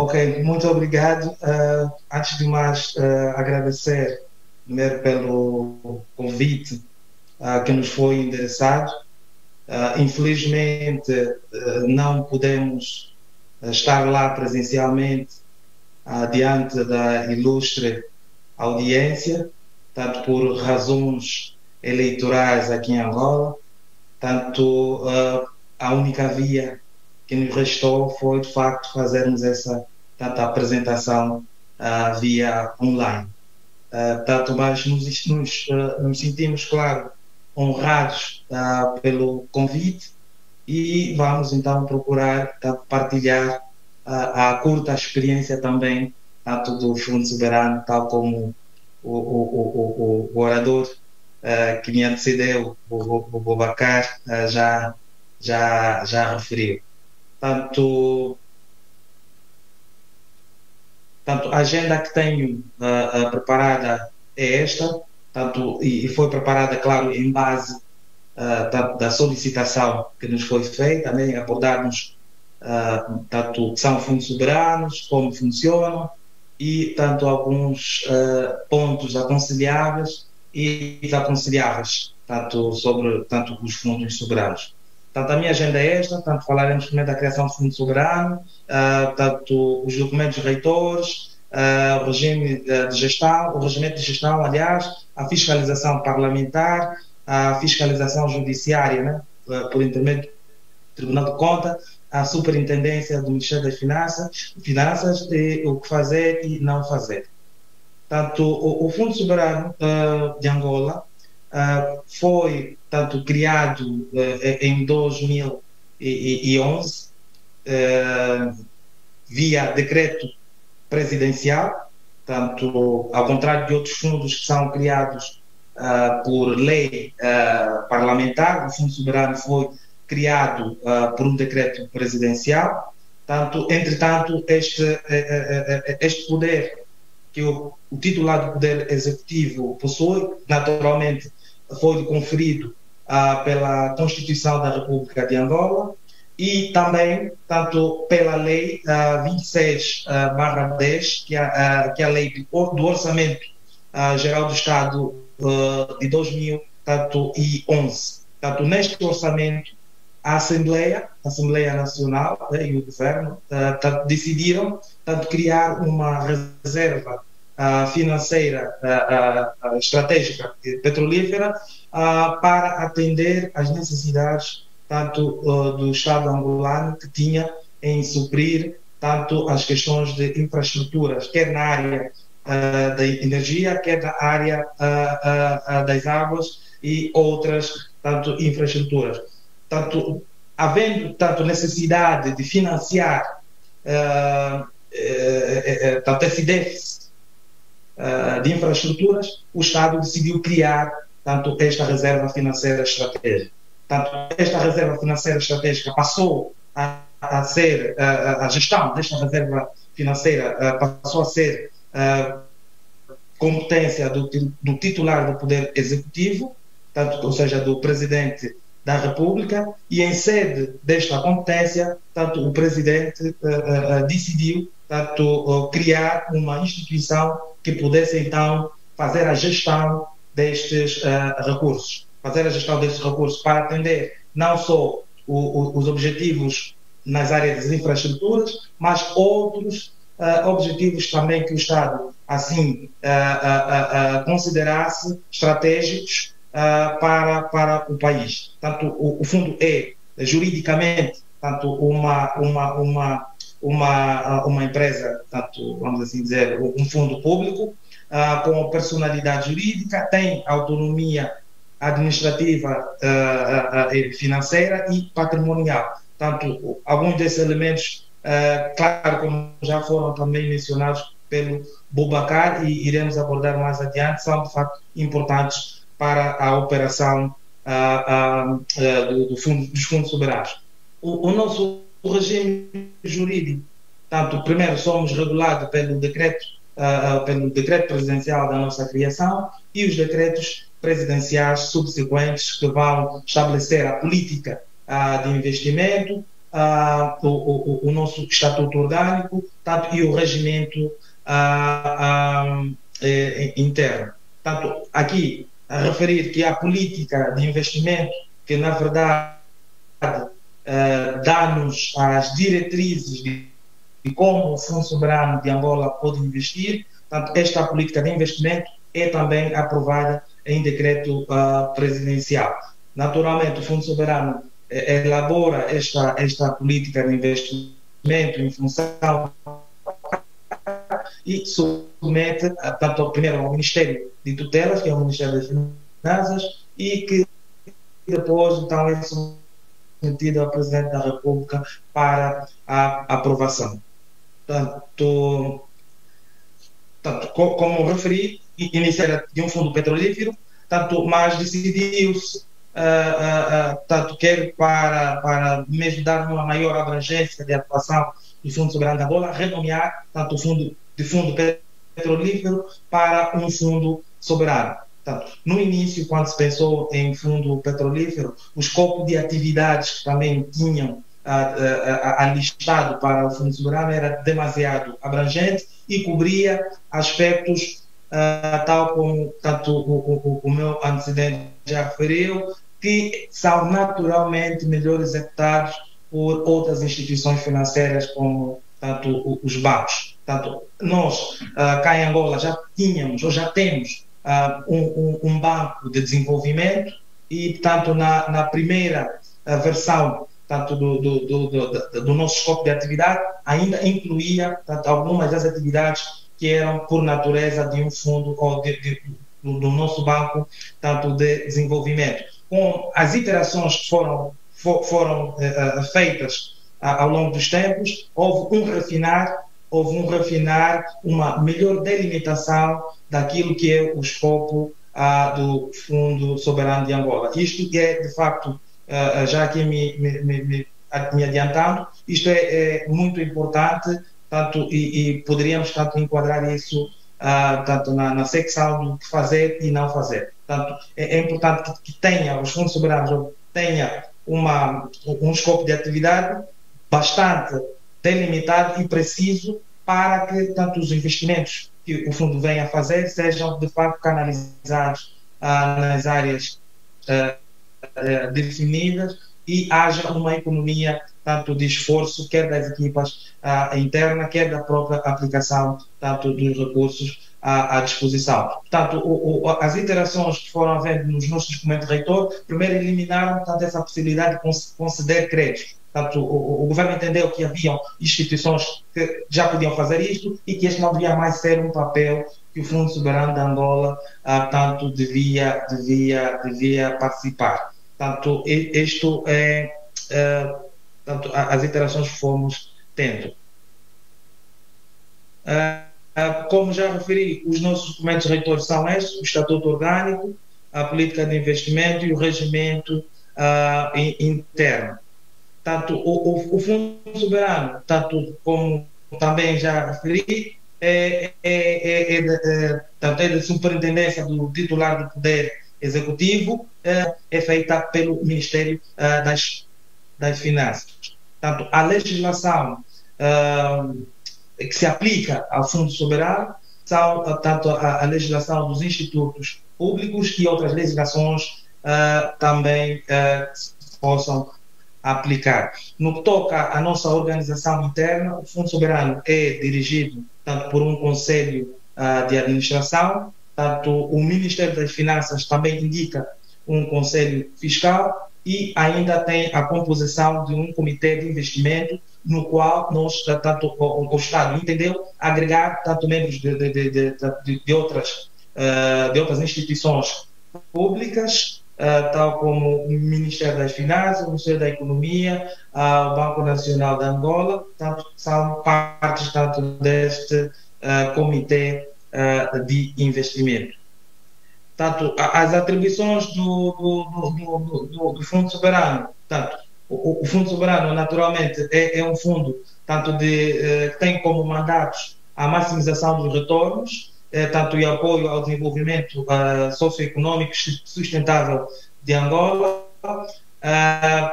Ok, muito obrigado. Antes de mais, agradecer primeiro pelo convite que nos foi endereçado. Infelizmente, não podemos estar lá presencialmente diante da ilustre audiência, tanto por razões eleitorais aqui em Angola, tanto a única via que nos restou foi, de facto, fazermos essa tanta apresentação via online. Tanto mais nos sentimos, claro, honrados pelo convite e vamos então procurar partilhar a curta experiência também, tanto do Fundo Soberano, tal como o orador que me antecedeu, o Boubacar, já referiu. Tanto a agenda que tenho preparada é esta, e foi preparada, claro, em base da solicitação que nos foi feita, também abordarmos tanto o que são fundos soberanos, como funcionam, e tanto alguns pontos aconselháveis e desaconselháveis, sobre os fundos soberanos. Portanto, a minha agenda é esta, falaremos primeiro da criação do Fundo Soberano, os documentos reitores, o regime de gestão, o regimento de gestão, aliás, a fiscalização parlamentar, a fiscalização judiciária, né, por intermédio do Tribunal de Contas, a superintendência do Ministério das Finanças e o que fazer e não fazer. Portanto, o Fundo Soberano de Angola foi criado em 2011 via decreto presidencial, ao contrário de outros fundos que são criados por lei parlamentar, o Fundo Soberano foi criado por um decreto presidencial. Entretanto, este poder que o titular do Poder Executivo possui, naturalmente, foi conferido pela Constituição da República de Angola e também pela Lei 26/10, que é a Lei do Orçamento Geral do Estado de 2011. Neste orçamento, a Assembleia Nacional e o Governo decidiram criar uma reserva financeira estratégica petrolífera para atender às necessidades do Estado angolano, que tinha em suprir as questões de infraestruturas, quer na área da energia, quer na área das águas e outras infraestruturas. Havendo necessidade de financiar esse déficit de infraestruturas, o Estado decidiu criar esta reserva financeira estratégica. Esta reserva financeira estratégica passou a ser, a gestão desta reserva financeira passou a ser competência do titular do Poder Executivo, ou seja, do Presidente da República, e em sede desta competência, o Presidente decidiu criar uma instituição que pudesse então fazer a gestão destes recursos, para atender não só os objetivos nas áreas das infraestruturas, mas outros objetivos também que o Estado assim considerasse estratégicos para o país. O fundo é juridicamente uma empresa, vamos assim dizer, um fundo público com personalidade jurídica, tem autonomia administrativa, financeira e patrimonial. Alguns desses elementos, claro, como já foram também mencionados pelo Boubacar e iremos abordar mais adiante, são de facto importantes para a operação dos fundos soberanos. O nosso regime jurídico, primeiro somos regulados pelo decreto presidencial da nossa criação e os decretos presidenciais subsequentes que vão estabelecer a política de investimento, o nosso estatuto orgânico, tanto, e o regimento interno. Tanto, aqui, a referir que a política de investimento, que na verdade dá-nos as diretrizes de como o Fundo Soberano de Angola pode investir. Portanto, esta política de investimento é também aprovada em decreto presidencial. Naturalmente, o Fundo Soberano elabora esta política de investimento em função e submete, tanto, primeiro ao Ministério de Tutelas, que é o Ministério das Finanças, e que depois, então, é submetido ao Presidente da República para a aprovação. Tanto como referi, iniciar de um fundo petrolífero, tanto, mas decidiu-se, tanto quer para mesmo dar uma maior abrangência de atuação do Fundo Soberano de Angola, renomear tanto o fundo petrolífero para um fundo soberano. Portanto, no início, quando se pensou em fundo petrolífero, o escopo de atividades que também tinham alistado para o Fundo Soberano era demasiado abrangente e cobria aspectos, tal como tanto o meu antecedente já referiu, que são naturalmente melhor executados por outras instituições financeiras, como tanto os bancos. Tanto, nós, cá em Angola, já tínhamos ou já temos um banco de desenvolvimento e, portanto, na primeira versão tanto do nosso escopo de atividade, ainda incluía tanto, algumas das atividades que eram por natureza de um fundo ou do nosso banco tanto de desenvolvimento. Com as iterações que foram feitas ao longo dos tempos, houve um refinar, uma melhor delimitação daquilo que é o escopo do Fundo Soberano de Angola. Isto é, de facto, já aqui me adiantando, isto é muito importante, tanto, e poderíamos tanto enquadrar isso tanto na secção do que fazer e não fazer. Portanto, é importante que tenha, os fundos soberanos tenha um escopo de atividade bastante delimitado e preciso para que tanto os investimentos que o fundo venha a fazer sejam de facto canalizados nas áreas definidas e haja uma economia tanto de esforço, quer das equipas internas, quer da própria aplicação tanto dos recursos à disposição. Portanto, as interações que foram havendo nos nossos documentos de reitor, primeiro eliminaram tanto essa possibilidade de conceder créditos. Portanto, o governo entendeu que haviam instituições que já podiam fazer isto e que este não devia mais ser um papel que o Fundo Soberano de Angola tanto devia participar. Portanto, isto é tanto, as interações que fomos tendo. Como já referi, os nossos documentos reitores são estes: o Estatuto Orgânico, a Política de Investimento e o Regimento Interno. Tanto o Fundo Soberano, tanto como também já referi, é de superintendência do titular do Poder Executivo, é feita pelo Ministério das Finanças. Tanto a legislação que se aplica ao Fundo Soberano são tanto a legislação dos institutos públicos e outras legislações também se possam aplicar. No que toca à nossa organização interna, o Fundo Soberano é dirigido tanto por um Conselho de Administração, tanto o Ministério das Finanças também indica um Conselho Fiscal e ainda tem a composição de um Comitê de Investimento, no qual nós, tanto o Estado entendeu agregar tanto membros de outras instituições públicas, tal como o Ministério das Finanças, o Ministério da Economia, o Banco Nacional de Angola, tanto, são partes tanto deste Comitê de Investimento. Tanto, as atribuições do Fundo Soberano, tanto, o Fundo Soberano naturalmente é um fundo tanto que tem como mandatos a maximização dos retornos, tanto e apoio ao desenvolvimento socioeconômico sustentável de Angola,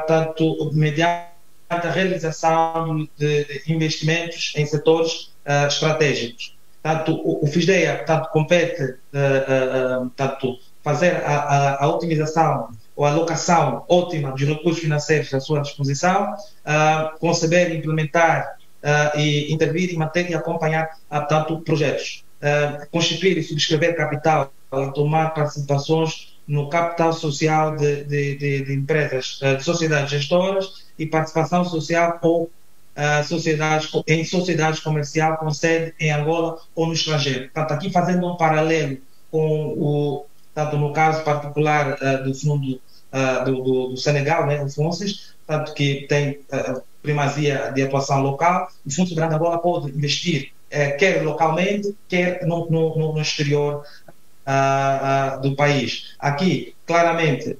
tanto mediante a realização de investimentos em setores estratégicos. Tanto o FISDEA compete tanto fazer a otimização ou a alocação ótima dos recursos financeiros à sua disposição, conceber, implementar e intervir, manter e acompanhar tanto projetos, constituir e subscrever capital e tomar participações no capital social de empresas, de sociedades gestoras e participação social ou em sociedades comerciais com sede em Angola ou no estrangeiro. Portanto, aqui fazendo um paralelo com tanto no caso particular do fundo do Senegal, né, o FONSES, tanto que tem primazia de atuação local, o Fundo Soberano de Angola pode investir quer localmente, quer no exterior do país. Aqui, claramente,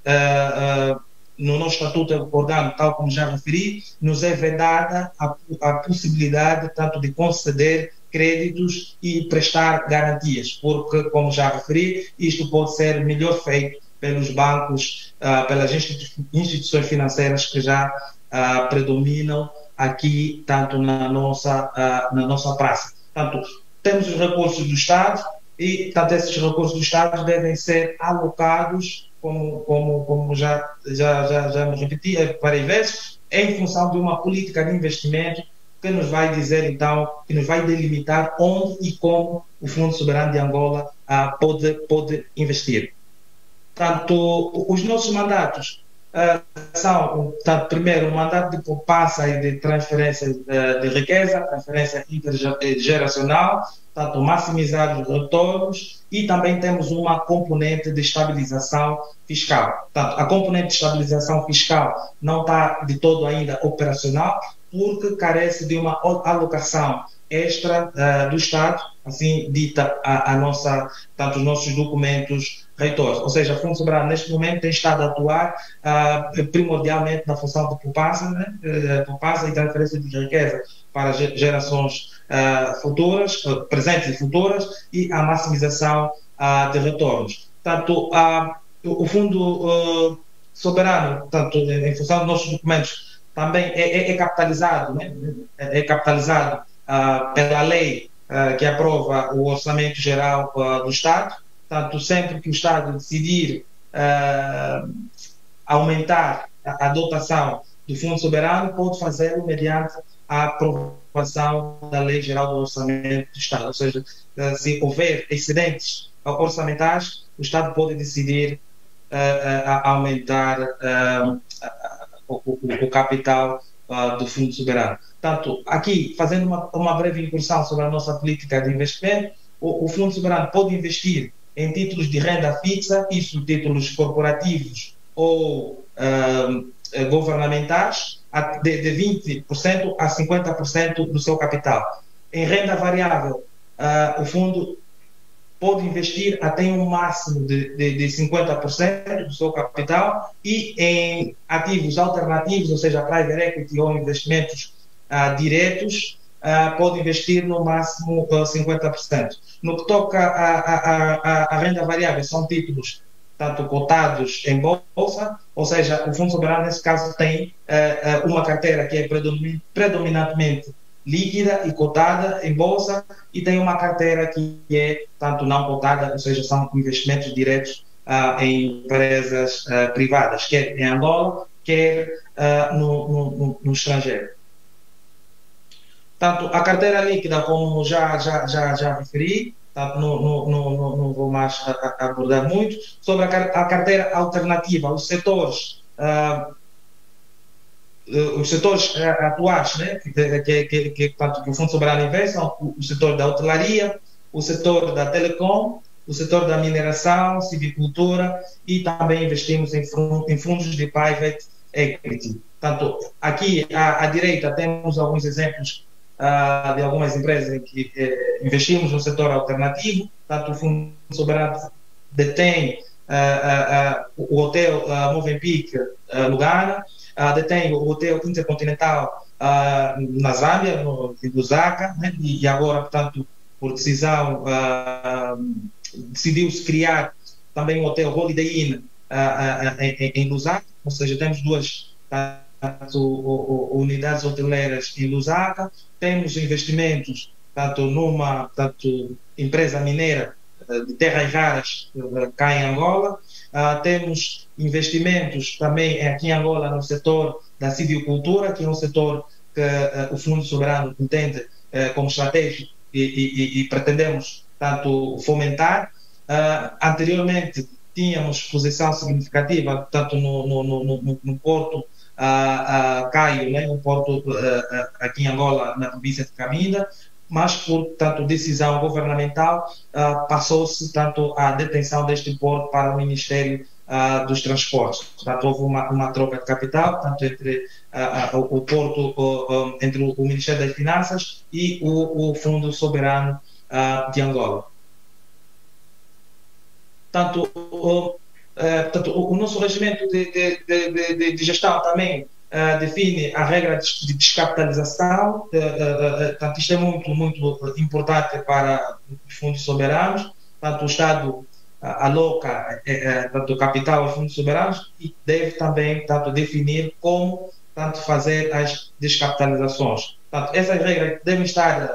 no nosso estatuto orgânico, tal como já referi, nos é vedada a possibilidade tanto de conceder créditos e prestar garantias, porque, como já referi, isto pode ser melhor feito pelos bancos, pelas instituições financeiras que já predominam aqui, tanto na nossa praça. Portanto, temos os recursos do Estado e, tanto esses recursos do Estado devem ser alocados, como já me repeti várias vezes, em função de uma política de investimento que nos vai dizer, então, que nos vai delimitar onde e como o Fundo Soberano de Angola pode investir. Portanto, os nossos mandatos são, primeiro, um mandato de poupança e de transferência de riqueza, transferência intergeracional, portanto, maximizar os retornos, e também temos uma componente de estabilização fiscal. Portanto, a componente de estabilização fiscal não está de todo ainda operacional, porque carece de uma alocação extra do Estado, assim dita os nossos documentos reitores. Ou seja, o Fundo Soberano, neste momento, tem estado a atuar primordialmente na função de poupança, poupança e transferência de riqueza para gerações futuras, presentes e futuras, e a maximização de retornos. Portanto, o Fundo Soberano, portanto, em função dos nossos documentos, também é capitalizado, né? É capitalizado pela lei que aprova o Orçamento Geral do Estado. Portanto, sempre que o Estado decidir aumentar a dotação do Fundo Soberano, pode fazê-lo mediante a aprovação da Lei Geral do Orçamento do Estado. Ou seja, se houver excedentes orçamentais, o Estado pode decidir aumentar o capital do Fundo Soberano. Portanto, aqui, fazendo uma breve incursão sobre a nossa política de investimento, o Fundo Soberano pode investir em títulos de renda fixa, isso títulos corporativos ou governamentais, de 20% a 50% do seu capital. Em renda variável, o fundo pode investir até um máximo de 50% do seu capital, e em ativos alternativos, ou seja, private equity ou investimentos diretos, pode investir no máximo 50%. No que toca à renda variável, são títulos tanto cotados em bolsa, ou seja, o Fundo Soberano, nesse caso, tem uma carteira que é predominantemente líquida e cotada em bolsa, e tem uma carteira que é tanto não cotada, ou seja, são investimentos diretos em empresas privadas, quer em Angola, quer no estrangeiro. Portanto, a carteira líquida, como já referi, portanto, não vou mais abordar muito. Sobre a carteira alternativa, os setores atuais, né, que o Fundo Soberano investe, são o setor da hotelaria, o setor da telecom, o setor da mineração, civicultura, e também investimos em fundos de private equity. Portanto, aqui à direita temos alguns exemplos de algumas empresas em que investimos no setor alternativo. Portanto, o Fundo Soberano detém o Hotel Movenpick Lugana, detém o Hotel Intercontinental na Zâmbia, no Lusaka, né? E agora, portanto, por decisão, decidiu-se criar também um Hotel Holiday Inn em Lusaka, ou seja, temos duas unidades hoteleiras em Lusaka, temos investimentos tanto numa empresa mineira de terras raras cá em Angola, temos investimentos também aqui em Angola no setor da silvicultura, que é um setor que o Fundo Soberano entende como estratégico e pretendemos tanto fomentar. Anteriormente tínhamos posição significativa tanto no Porto Caio, né, um porto aqui em Angola, na província de Cabinda, mas por tanto decisão governamental passou-se tanto a detenção deste porto para o Ministério dos Transportes. Portanto, houve uma troca de capital tanto entre o porto, entre o Ministério das Finanças e o Fundo Soberano de Angola. O nosso regimento de gestão também define a regra de descapitalização. Portanto, isto é muito importante para os fundos soberanos. Portanto, o Estado aloca o capital aos fundos soberanos e deve também definir como fazer as descapitalizações. Portanto, essas regras devem estar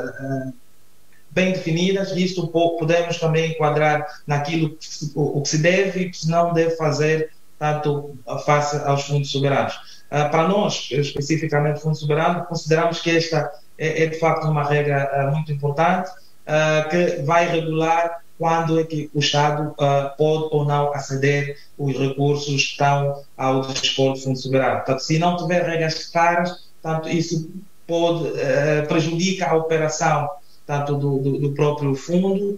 bem definidas, e isso podemos também enquadrar naquilo o que se deve e o que se não deve fazer tanto face aos fundos soberanos. Para nós, especificamente o Fundo Soberano, consideramos que esta é de facto uma regra muito importante que vai regular quando é que o Estado pode ou não aceder os recursos que estão ao dispor do Fundo Soberano. Portanto, se não tiver regras claras, portanto, isso pode prejudicar a operação tanto do próprio fundo,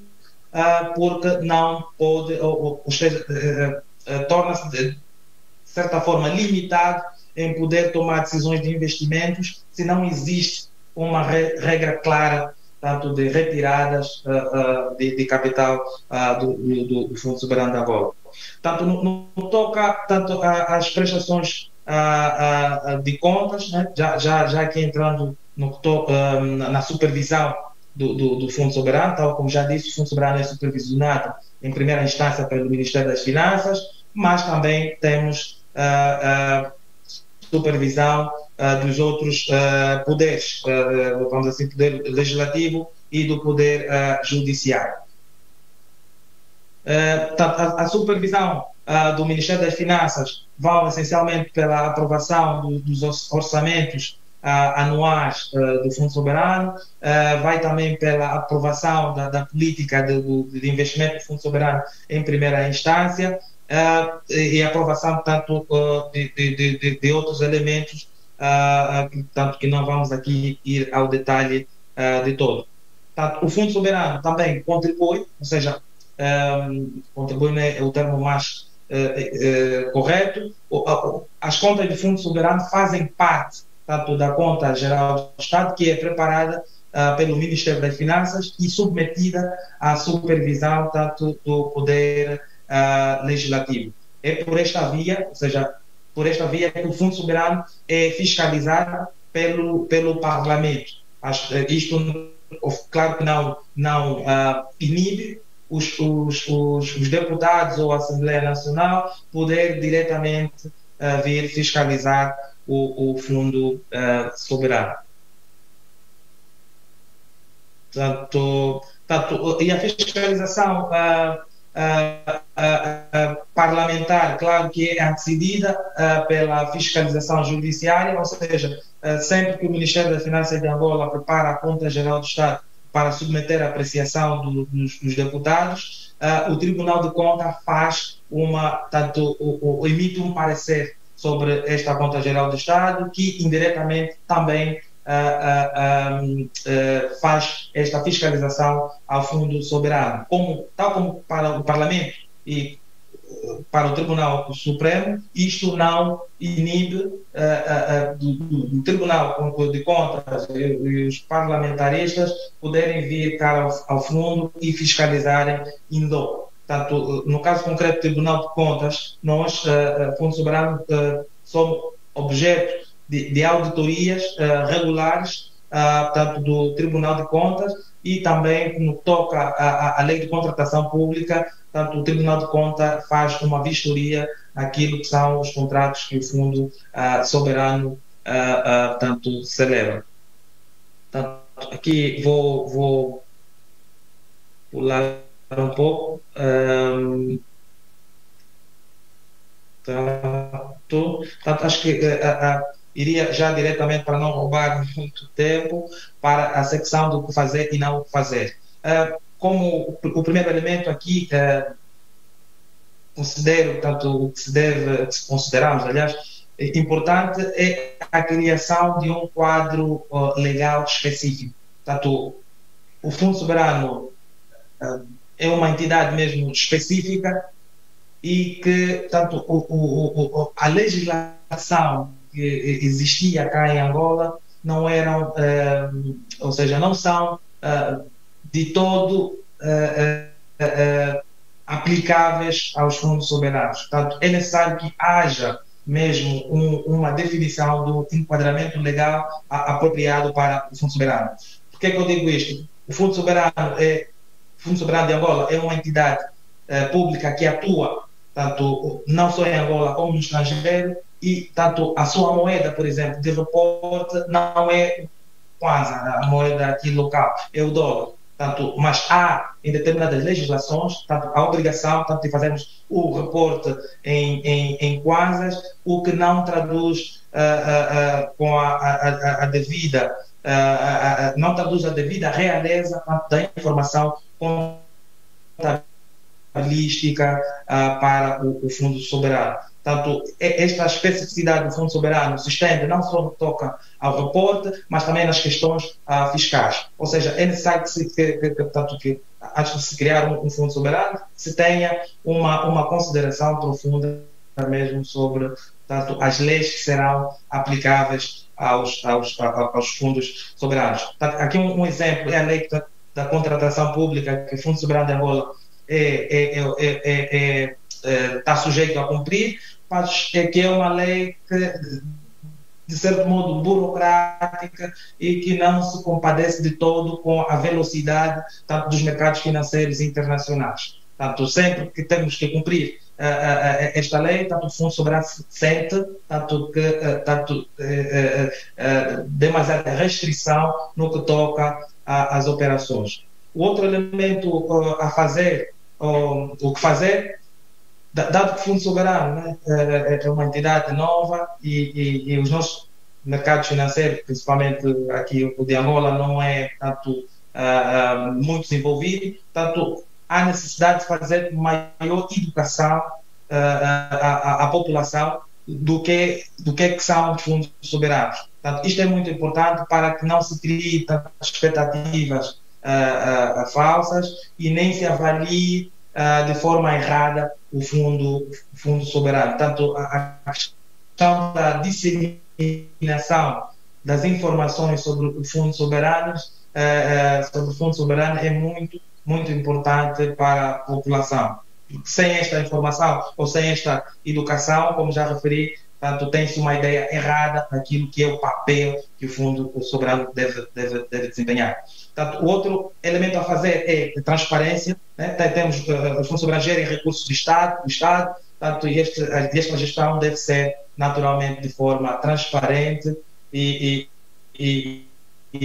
porque não pode, ou seja, torna-se de certa forma limitado em poder tomar decisões de investimentos se não existe uma regra clara tanto de retiradas de capital do Fundo Soberano de Angola. Tanto no toca tanto às prestações de contas, né? já aqui entrando na supervisão do Fundo Soberano, tal como já disse, o Fundo Soberano é supervisionado em primeira instância pelo Ministério das Finanças, mas também temos supervisão dos outros poderes, vamos assim, poder legislativo e do poder judiciário. A supervisão do Ministério das Finanças vai essencialmente pela aprovação dos orçamentos anuais do Fundo Soberano, vai também pela aprovação da política de investimento do Fundo Soberano em primeira instância, e a aprovação tanto de outros elementos, tanto que não vamos aqui ir ao detalhe de todo. Portanto, o Fundo Soberano também contribui, ou seja, contribui é o termo mais correto. As contas do Fundo Soberano fazem parte tanto da Conta Geral do Estado, que é preparada pelo Ministério das Finanças e submetida à supervisão tanto do Poder Legislativo. É por esta via, ou seja, por esta via que o Fundo Soberano é fiscalizado pelo Parlamento. Isto, claro que não inibe os deputados ou a Assembleia Nacional poder diretamente vir fiscalizar o Fundo Soberano. E a fiscalização parlamentar, claro que é antecedida pela fiscalização judiciária, ou seja, sempre que o Ministério das Finanças de Angola prepara a Conta Geral do Estado para submeter a apreciação dos deputados, o Tribunal de Contas emite um parecer sobre esta Conta Geral do Estado, que indiretamente também faz esta fiscalização ao Fundo Soberano, tal como para o Parlamento e para o Tribunal Supremo. Isto não inibe do Tribunal de Contas e os parlamentaristas poderem vir cá ao Fundo e fiscalizarem in loco. Portanto, no caso concreto do Tribunal de Contas, nós, Fundo Soberano, somos objeto de auditorias regulares, tanto do Tribunal de Contas, e também no que toca à lei de contratação pública, tanto o Tribunal de Contas faz uma vistoria naquilo que são os contratos que o Fundo Soberano tanto celebra. Tanto, aqui vou pular um pouco. Portanto, acho que iria já diretamente, para não roubar muito tempo, para a secção do que fazer e não fazer. Como o primeiro elemento aqui, considero, tanto o que se deve, que consideramos, aliás, importante é a criação de um quadro legal específico. Portanto, o Fundo Soberano é uma entidade mesmo específica e que, tanto a legislação que existia cá em Angola não eram, ou seja, não são de todo aplicáveis aos fundos soberanos. Portanto, é necessário que haja mesmo uma definição do enquadramento legal apropriado para o Fundo Soberano. Por que eu digo isto? O Fundo Soberano de Angola é uma entidade pública que atua tanto não só em Angola como no estrangeiro, e tanto a sua moeda, por exemplo, de reporte não é quase a moeda aqui local, é o dólar. Tanto, mas há em determinadas legislações tanto a obrigação tanto de fazermos o reporte em kwanzas, o que não traduz com a devida não traduz a devida realeza da informação contabilística para o Fundo Soberano. Portanto, esta especificidade do Fundo Soberano se estende não só no que toca ao reporte, mas também nas questões fiscais. Ou seja, é necessário que antes de se criar um Fundo Soberano, se tenha uma consideração profunda mesmo sobre as leis que serão aplicáveis aos fundos soberanos. Portanto, aqui um exemplo é a lei da contratação pública, que o Fundo Soberano de Angola está sujeito a cumprir, mas que é uma lei que, de certo modo, burocrática e que não se compadece de todo com a velocidade tanto dos mercados financeiros internacionais. Portanto, sempre que temos que cumprir esta lei, tanto o Fundo Soberano sente demasiada restrição no que toca às operações. O outro elemento a fazer, o que fazer, dado que o Fundo Soberano, né, é uma entidade nova e os nossos mercados financeiros, principalmente aqui o de Angola, não é tanto muito desenvolvido, tanto há necessidade de fazer maior educação à população do que são os fundos soberanos. Portanto, isto é muito importante para que não se criem tantas expectativas falsas e nem se avalie de forma errada o fundo soberano. Portanto, a questão da disseminação das informações sobre o fundo soberano, é muito, muito importante para a população. Sem esta informação ou sem esta educação, como já referi, portanto, tem-se uma ideia errada daquilo que é o papel que o Fundo Soberano deve desempenhar. Portanto, o outro elemento a fazer é a transparência, né? Temos o Fundo Soberano gera recursos do Estado, portanto, esta gestão deve ser naturalmente de forma transparente e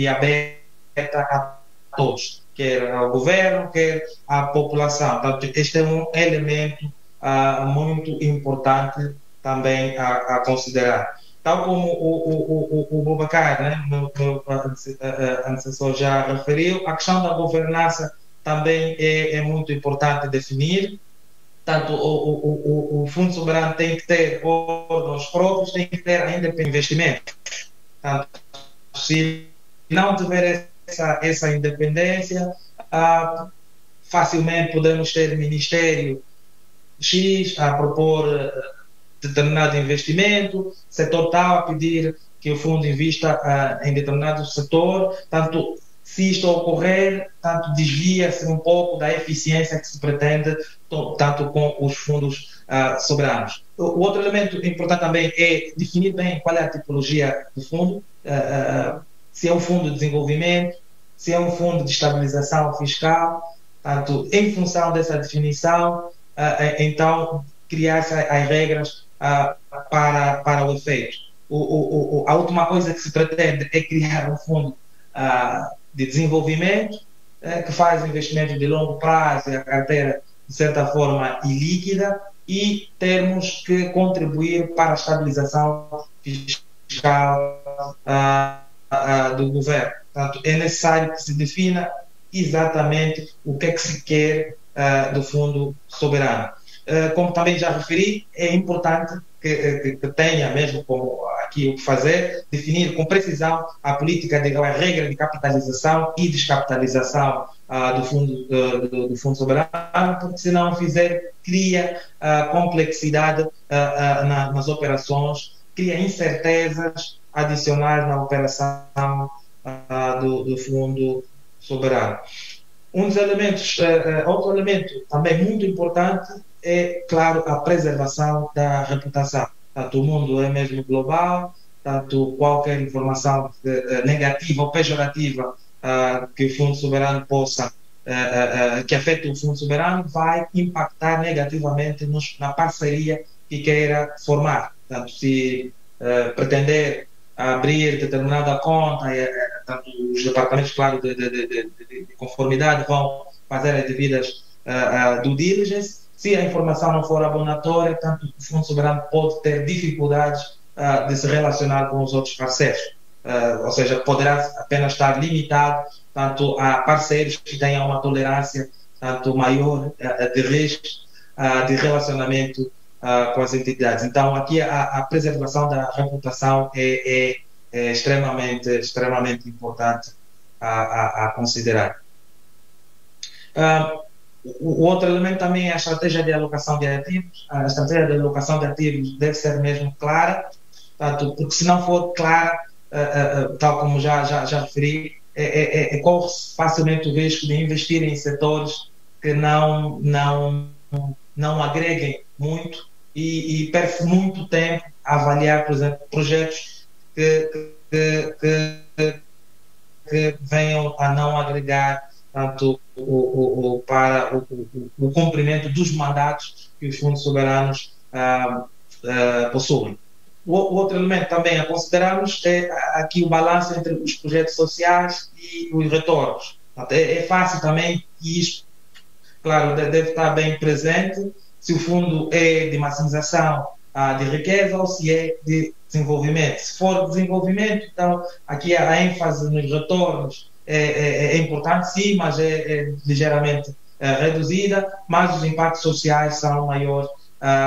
aberta a todos, quer ao governo, quer à população. Portanto, este é um elemento muito importante também a considerar. Tal como o Boubacar, né, meu antecessor já referiu, a questão da governança também é muito importante definir. Portanto, o Fundo Soberano tem que ter órgãos próprios, tem que ter ainda investimento. Portanto, se não tiver essa independência, facilmente podemos ter Ministério X a propor determinado investimento, setor tal a pedir que o fundo invista em determinado setor. Tanto se isto ocorrer, tanto desvia-se um pouco da eficiência que se pretende, tanto com os fundos soberanos. O outro elemento importante também é definir bem qual é a tipologia do fundo, se é um fundo de desenvolvimento, se é um fundo de estabilização fiscal, Portanto, em função dessa definição, então criar-se as regras para o efeito. A última coisa que se pretende é criar um fundo de desenvolvimento que faz investimentos de longo prazo e a carteira, de certa forma, ilíquida, e termos que contribuir para a estabilização fiscal do governo. Portanto, é necessário que se defina exatamente o que é que se quer do Fundo Soberano. Como também já referi, é importante que tenha mesmo como aqui o que fazer, definir com precisão a política a regra de capitalização e descapitalização do fundo Soberano, porque se não fizer, cria complexidade nas operações, cria incertezas adicionais na operação do Fundo Soberano. Um dos elementos, outro elemento também muito importante é, claro, a preservação da reputação. Tanto o mundo é mesmo global, tanto qualquer informação negativa ou pejorativa que o Fundo Soberano possa, que afete o Fundo Soberano, vai impactar negativamente na parceria que queira formar. Tanto se pretender abrir determinada conta, tanto os departamentos, claro, de conformidade vão fazer as devidas due diligence. Se a informação não for abonatória, tanto o Fundo Soberano pode ter dificuldades de se relacionar com os outros parceiros. Ou seja, poderá apenas estar limitado tanto a parceiros que tenham uma tolerância tanto maior de riscos de relacionamento com as entidades. Então, aqui a preservação da reputação é extremamente importante a considerar. O outro elemento também é a estratégia de alocação de ativos. A estratégia de alocação de ativos deve ser mesmo clara, porque se não for clara, tal como já referi, corre-se facilmente o risco de investir em setores que não agreguem muito e perde-se muito tempo a avaliar, por exemplo, projetos que venham a não agregar tanto para o cumprimento dos mandatos que os fundos soberanos possuem. O outro elemento também a considerarmos é aqui o balanço entre os projetos sociais e os retornos. É fácil também que isto, claro, deve estar bem presente se o fundo é de maximização de riqueza ou se é de desenvolvimento. Se for de desenvolvimento, então aqui a ênfase nos retornos é importante, sim, mas é ligeiramente reduzida, mas os impactos sociais são maiores,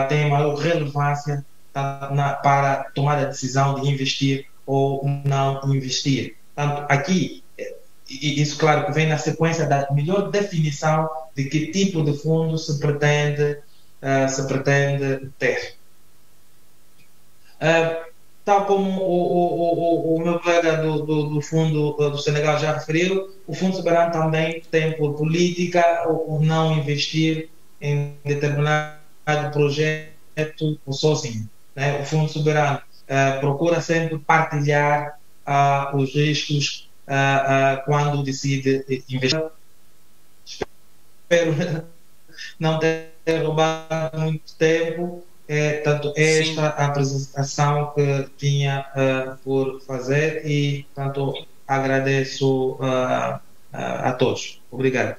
têm maior relevância para tomar a decisão de investir ou não investir. Portanto, aqui, isso claro que vem na sequência da melhor definição de que tipo de fundo se pretende ter. Tal como o meu colega do Fundo do Senegal já referiu, o Fundo Soberano também tem por política o não investir em determinado projeto sozinho. Né? O Fundo Soberano procura sempre partilhar os riscos quando decide investir. Espero não ter roubado muito tempo. Tanto esta apresentação que tinha por fazer e tanto agradeço a todos. Obrigado.